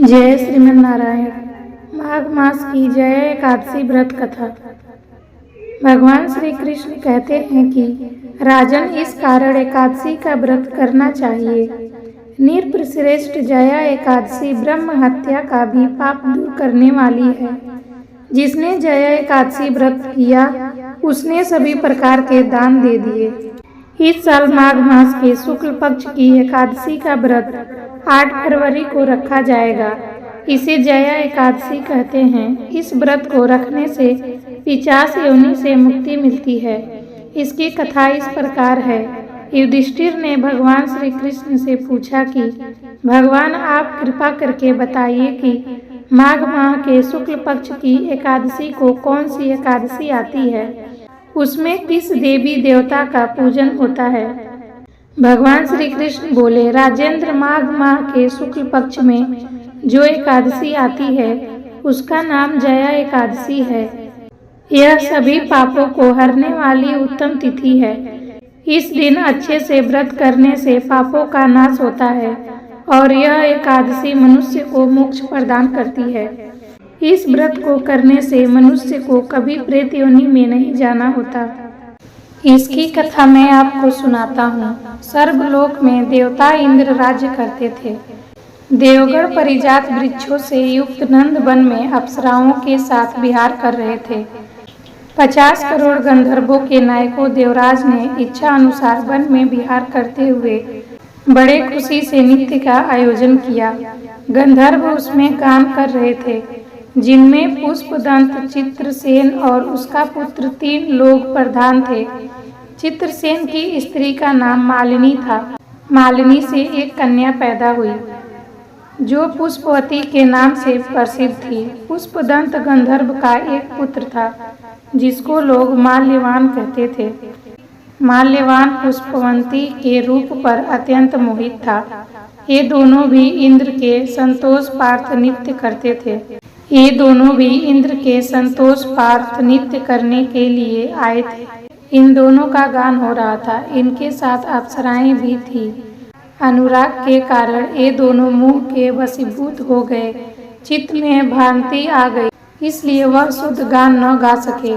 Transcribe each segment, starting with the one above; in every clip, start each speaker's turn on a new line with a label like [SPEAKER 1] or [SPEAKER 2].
[SPEAKER 1] जय श्रीमन नारायण। माघ मास की जय एकादशी व्रत कथा। भगवान श्री कृष्ण कहते हैं कि राजन, इस कारण एकादशी का व्रत करना चाहिए। नृपश्रेष्ठ जया एकादशी ब्रह्म हत्या का भी पाप दूर करने वाली है। जिसने जया एकादशी व्रत किया उसने सभी प्रकार के दान दे दिए। इस साल माघ मास के शुक्ल पक्ष की एकादशी का व्रत 8 फरवरी को रखा जाएगा। इसे जया एकादशी कहते हैं। इस व्रत को रखने से पिशाच योनि से मुक्ति मिलती है। इसकी कथा इस प्रकार है। युधिष्ठिर ने भगवान श्री कृष्ण से पूछा कि भगवान, आप कृपा करके बताइए कि माघ माह के शुक्ल पक्ष की एकादशी को कौन सी एकादशी आती है, उसमें किस देवी देवता का पूजन होता है। भगवान श्री कृष्ण बोले, राजेंद्र, माघ माह के शुक्ल पक्ष में जो एकादशी आती है उसका नाम जया एकादशी है। यह सभी पापों को हरने वाली उत्तम तिथि है। इस दिन अच्छे से व्रत करने से पापों का नाश होता है और यह एकादशी मनुष्य को मोक्ष प्रदान करती है। इस व्रत को करने से मनुष्य को कभी प्रेत योनि में नहीं जाना होता। इसकी कथा मैं आपको सुनाता हूँ। सर्वलोक में देवता इंद्र राज्य करते थे। देवगण परिजात वृक्षों से युक्त नंद वन में अप्सराओं के साथ विहार कर रहे थे। 50 करोड़ गंधर्वों के नायकों देवराज ने इच्छा अनुसार वन में विहार करते हुए बड़े खुशी से नृत्य का आयोजन किया। गंधर्व उसमें गान कर रहे थे, जिनमें पुष्पदंत, चित्रसेन और उसका पुत्र 3 लोग प्रधान थे। चित्रसेन की स्त्री का नाम मालिनी था। मालिनी से एक कन्या पैदा हुई जो पुष्पवती के नाम से प्रसिद्ध थी। पुष्पदंत गंधर्व का एक पुत्र था जिसको लोग माल्यवान कहते थे। माल्यवान पुष्पवंती के रूप पर अत्यंत मोहित था। ये दोनों भी इंद्र के संतोष पार्थ नृत्य करते थे। ये दोनों भी इंद्र के संतोष पार्थ नृत्य करने के लिए आए थे। इन दोनों का गान हो रहा था। इनके साथ अप्सराएं भी थी। अनुराग के कारण ये दोनों मोह के वशीभूत हो गए। चित्त में भ्रांति आ गई, इसलिए वह शुद्ध गान न गा सके।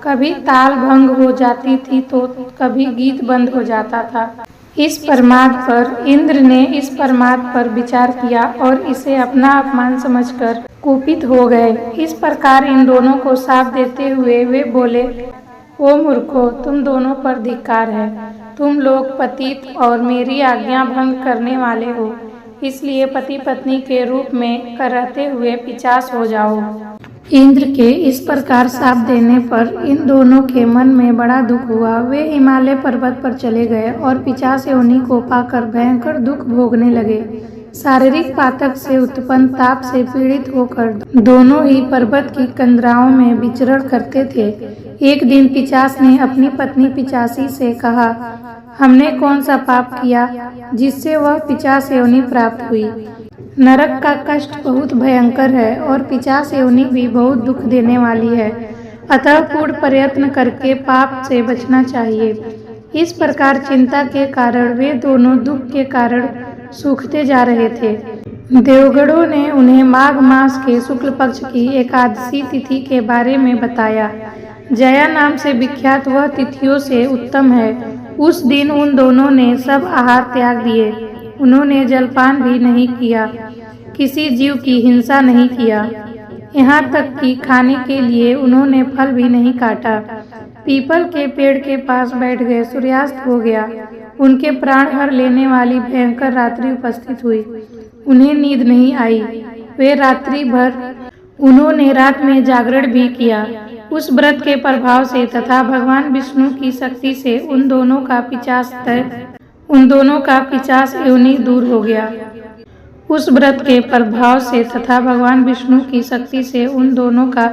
[SPEAKER 1] कभी ताल भंग हो जाती थी तो कभी गीत बंद हो जाता था। इस प्रमाद पर इंद्र ने इस प्रमाद पर विचार किया और इसे अपना अपमान समझकर कुपित हो गए। इस प्रकार इन दोनों को शाप देते हुए वे बोले, ओ मूर्खों, तुम दोनों पर धिक्कार है। तुम लोग पतित और मेरी आज्ञा भंग करने वाले हो, इसलिए पति पत्नी के रूप में रहते हुए पिशाच हो जाओ। इंद्र के इस प्रकार शाप देने पर इन दोनों के मन में बड़ा दुख हुआ। वे हिमालय पर्वत पर चले गए और पिशाच योनि को पाकर भयंकर दुख भोगने लगे। शारीरिक पातक से उत्पन्न ताप से पीड़ित होकर दोनों ही पर्वत की कंदराओं में विचरण करते थे। एक दिन पिशाच ने अपनी पत्नी पिशाची से कहा, हमने कौन सा पाप किया जिससे वह पिशाच योनि प्राप्त हुई। नरक का कष्ट बहुत भयंकर है और पिशाच योनि भी बहुत दुख देने वाली है। अतः पूर्ण प्रयत्न करके पाप से बचना चाहिए। इस प्रकार चिंता के कारण वे दोनों दुख के कारण सूखते जा रहे थे। देवगणों ने उन्हें माघ मास के शुक्ल पक्ष की एकादशी तिथि के बारे में बताया। जया नाम से विख्यात वह तिथियों से उत्तम है। उस दिन उन दोनों ने सब आहार त्याग दिए। उन्होंने जलपान भी नहीं किया, किसी जीव की हिंसा नहीं किया, यहाँ तक कि खाने के लिए उन्होंने फल भी नहीं काटा। पीपल के पेड़ के पास बैठ गए। सूर्यास्त हो गया। उनके प्राण हर लेने वाली भयंकर रात्रि उपस्थित हुई। उन्हें नींद नहीं आई। वे रात्रि भर उन्होंने रात में जागरण भी किया। उस व्रत के प्रभाव से तथा भगवान विष्णु की शक्ति से उन दोनों का पिशाच योनि दूर हो गया। उस व्रत के प्रभाव से तथा भगवान विष्णु की शक्ति से उन दोनों का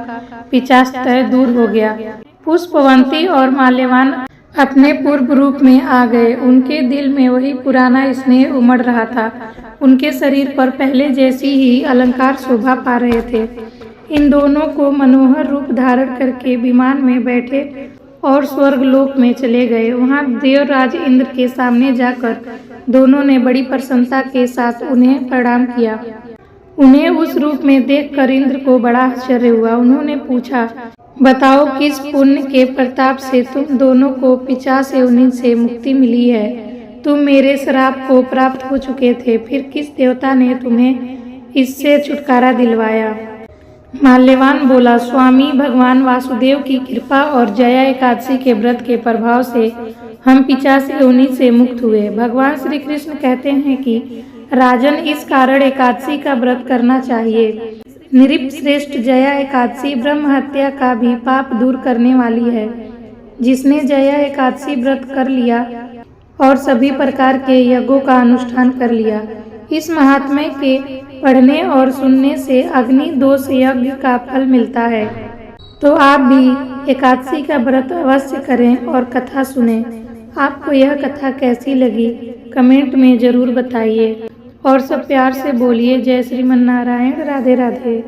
[SPEAKER 1] पिशाच दूर हो गया। पुष्पवंती और माल्यवान अपने पूर्व रूप में आ गए। उनके दिल में वही पुराना स्नेह उमड़ रहा था। उनके शरीर पर पहले जैसी ही अलंकार शोभा पा रहे थे। इन दोनों को मनोहर रूप धारण करके विमान में बैठे और स्वर्गलोक में चले गए। वहां देवराज इंद्र के सामने जाकर दोनों ने बड़ी प्रसन्नता के साथ उन्हें प्रणाम किया। उन्हें उस रूप में देखकर इंद्र को बड़ा आश्चर्य हुआ। उन्होंने पूछा, बताओ किस पुण्य के प्रताप से तुम दोनों को पिशाच योनि से मुक्ति मिली है? तुम मेरे श्राप को प्राप्त हो चुके थे, फिर किस देवता ने तुम्हें इससे छुटकारा दिलवाया? माल्यवान बोला, स्वामी, भगवान वासुदेव की कृपा और जया एकादशी के व्रत के प्रभाव से हम पिशाच योनि से मुक्त हुए। भगवान श्री कृष्ण कहते हैं कि राजन, इस कारण एकादशी का व्रत करना चाहिए। नृप श्रेष्ठ, जया एकादशी ब्रह्म हत्या का भी पाप दूर करने वाली है। जिसने जया एकादशी व्रत कर लिया और सभी प्रकार के यज्ञों का अनुष्ठान कर लिया, इस महात्म्य के पढ़ने और सुनने से अग्नि दोष यज्ञ का फल मिलता है। तो आप भी एकादशी का व्रत अवश्य करें और कथा सुनें। आपको यह कथा कैसी लगी कमेंट में जरूर बताइए और सब प्यार से बोलिए जय श्रीमन नारायण, राधे राधे।